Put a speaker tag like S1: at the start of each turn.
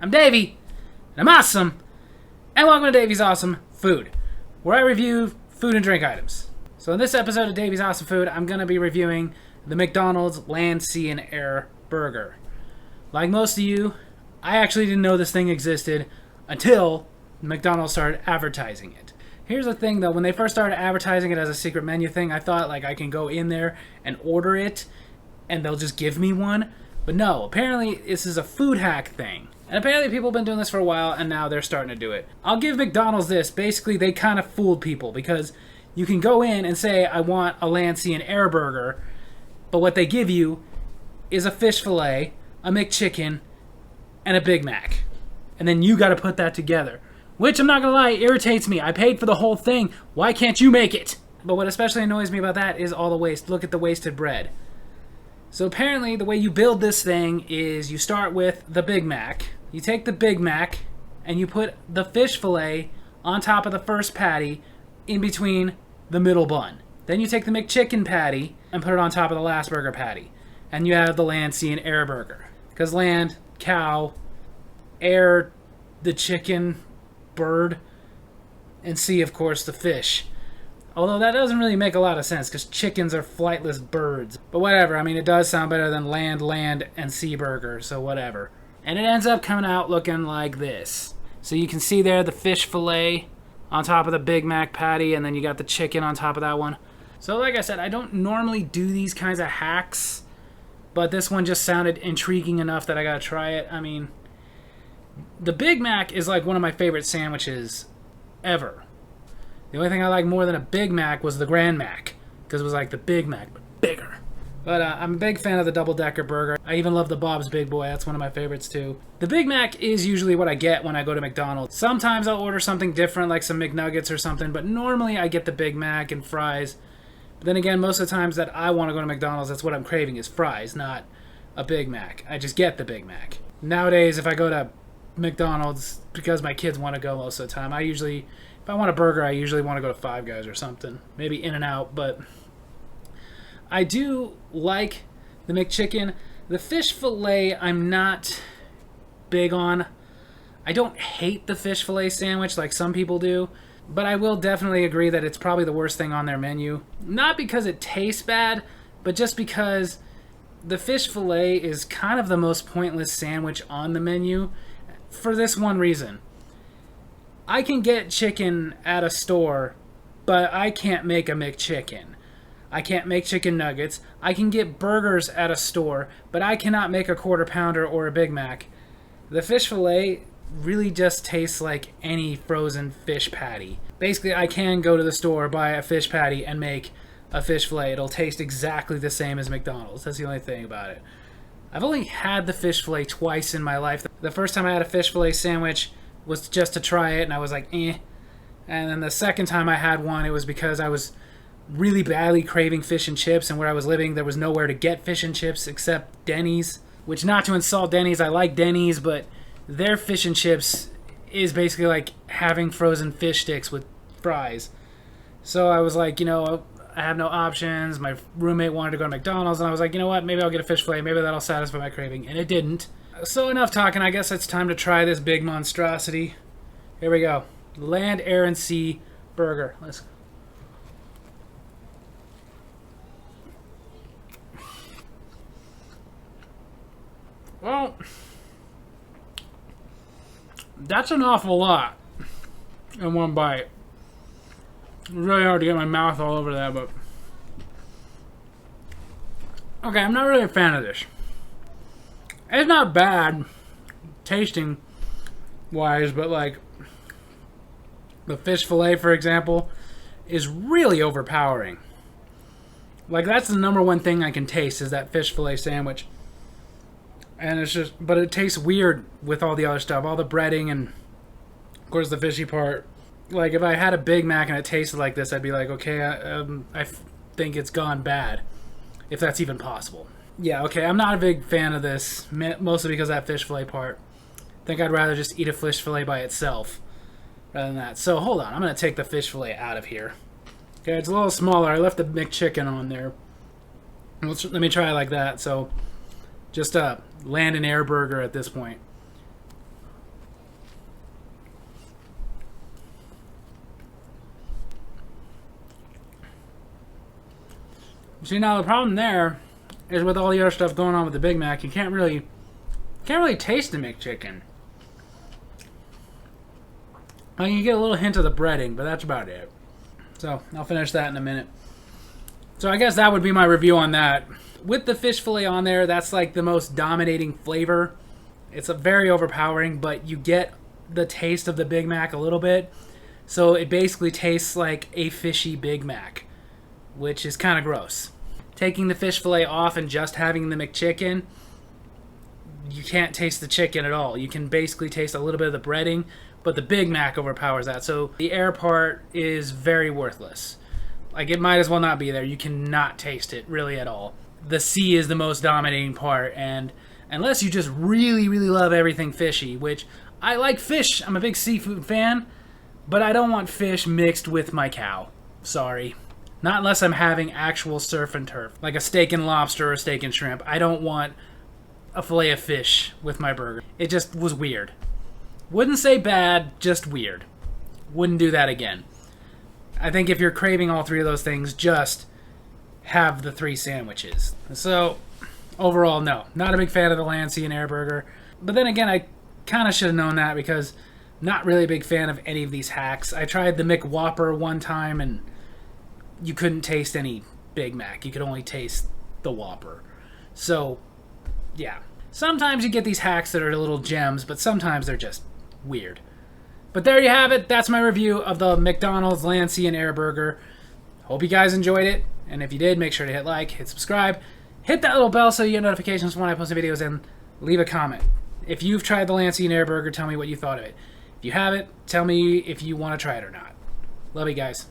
S1: I'm Davy, and I'm awesome, and welcome to Davy's Awesome Food, where I review food and drink items. So in this episode of Davy's Awesome Food, I'm going to be reviewing the McDonald's Land, Sea, and Air Burger. Like most of you, I actually didn't know this thing existed until McDonald's started advertising it. Here's the thing though, when they first started advertising it as a secret menu thing, I thought like I can go in there and order it and they'll just give me one. But no, apparently this is a food hack thing. And apparently people have been doing this for a while and now they're starting to do it. I'll give McDonald's this. Basically, they kind of fooled people because you can go in and say, I want a Land, Sea, and Air burger, but what they give you is a fish fillet, a McChicken, and a Big Mac. And then you got to put that together. Which, I'm not going to lie, irritates me. I paid for the whole thing. Why can't you make it? But what especially annoys me about that is all the waste. Look at the wasted bread. So apparently, the way you build this thing is you start with the Big Mac. You take the Big Mac, and you put the fish fillet on top of the first patty in between the middle bun. Then you take the McChicken patty and put it on top of the last burger patty. And you have the Land, Sea, and Air burger. Because land, cow, air, the chicken, bird, and sea, of course, the fish. Although that doesn't really make a lot of sense because chickens are flightless birds. But whatever, I mean, it does sound better than land, and sea burger, so whatever. And it ends up coming out looking like this. So you can see there the fish fillet on top of the Big Mac patty, and then you got the chicken on top of that one. So like I said, I don't normally do these kinds of hacks, but this one just sounded intriguing enough that I gotta try it. I mean, the Big Mac is like one of my favorite sandwiches ever. The only thing I like more than a Big Mac was the Grand Mac, because it was like the Big Mac, but bigger. But I'm a big fan of the double-decker burger. I even love the Bob's Big Boy. That's one of my favorites too. The Big Mac is usually what I get when I go to McDonald's. Sometimes I'll order something different, like some McNuggets or something, but normally I get the Big Mac and fries. But then again, most of the times that I want to go to McDonald's, that's what I'm craving is fries, not a Big Mac. I just get the Big Mac. Nowadays, if I go to McDonald's, because my kids want to go most of the time, if I want a burger, I usually want to go to Five Guys or something. Maybe In-N-Out, but I do like the McChicken. The fish fillet, I'm not big on. I don't hate the fish fillet sandwich like some people do, but I will definitely agree that it's probably the worst thing on their menu. Not because it tastes bad, but just because the fish fillet is kind of the most pointless sandwich on the menu for this one reason. I can get chicken at a store, but I can't make a McChicken. I can't make chicken nuggets. I can get burgers at a store, but I cannot make a Quarter Pounder or a Big Mac. The fish fillet really just tastes like any frozen fish patty. Basically, I can go to the store, buy a fish patty, and make a fish fillet. It'll taste exactly the same as McDonald's. That's the only thing about it. I've only had the fish fillet twice in my life. The first time I had a fish fillet sandwich was just to try it, and I was like, eh. And then the second time I had one, it was because I was really badly craving fish and chips, and where I was living, there was nowhere to get fish and chips except Denny's. Which, not to insult Denny's, I like Denny's, but their fish and chips is basically like having frozen fish sticks with fries. So I was like, I have no options. My roommate wanted to go to McDonald's, and I was like, you know what, maybe I'll get a fish fillet, maybe that'll satisfy my craving, and it didn't. So enough talking, I guess it's time to try this big monstrosity. Here we go. Land, Air, and Sea burger. Let's go. Well, that's an awful lot in one bite. It's really hard to get my mouth all over that, but okay, I'm not really a fan of this. It's not bad tasting wise, but like the fish fillet, for example, is really overpowering. Like, that's the number one thing I can taste is that fish fillet sandwich. And it's just, but it tastes weird with all the other stuff, all the breading and of course the fishy part. Like, if I had a Big Mac and it tasted like this, I'd be like, okay, I think it's gone bad, if that's even possible. Yeah, okay, I'm not a big fan of this, mostly because of that fish fillet part. I think I'd rather just eat a fish fillet by itself rather than that. So hold on, I'm going to take the fish fillet out of here. Okay, it's a little smaller. I left the McChicken on there. Let me try it like that. So just a Land and Air burger at this point. See, now the problem there is with all the other stuff going on with the Big Mac, you can't really taste the McChicken. I mean, you get a little hint of the breading, but that's about it. So I'll finish that in a minute. So I guess that would be my review on that. With the fish fillet on there, that's like the most dominating flavor. It's a very overpowering, but you get the taste of the Big Mac a little bit. So it basically tastes like a fishy Big Mac, which is kind of gross. Taking the fish fillet off and just having the McChicken, you can't taste the chicken at all. You can basically taste a little bit of the breading, but the Big Mac overpowers that. So the air part is very worthless. Like, it might as well not be there. You cannot taste it really at all. The sea is the most dominating part, and unless you just really, really love everything fishy, which I like fish. I'm a big seafood fan, but I don't want fish mixed with my cow. Sorry. Not unless I'm having actual surf and turf, like a steak and lobster or steak and shrimp. I don't want a fillet of fish with my burger. It just was weird. Wouldn't say bad, just weird. Wouldn't do that again. I think if you're craving all three of those things, just have the 3 sandwiches. So, overall, no. Not a big fan of the Land, Sea, and Air Burger. But then again, I kind of should have known that because not really a big fan of any of these hacks. I tried the McWhopper one time and you couldn't taste any Big Mac. You could only taste the Whopper. So, yeah. Sometimes you get these hacks that are little gems, but sometimes they're just weird. But there you have it. That's my review of the McDonald's Land, Sea, and Air Burger. Hope you guys enjoyed it. And if you did, make sure to hit like, hit subscribe, hit that little bell so you get notifications when I post videos, and leave a comment. If you've tried the Land, Sea, and Air Burger, tell me what you thought of it. If you haven't, tell me if you want to try it or not. Love you guys.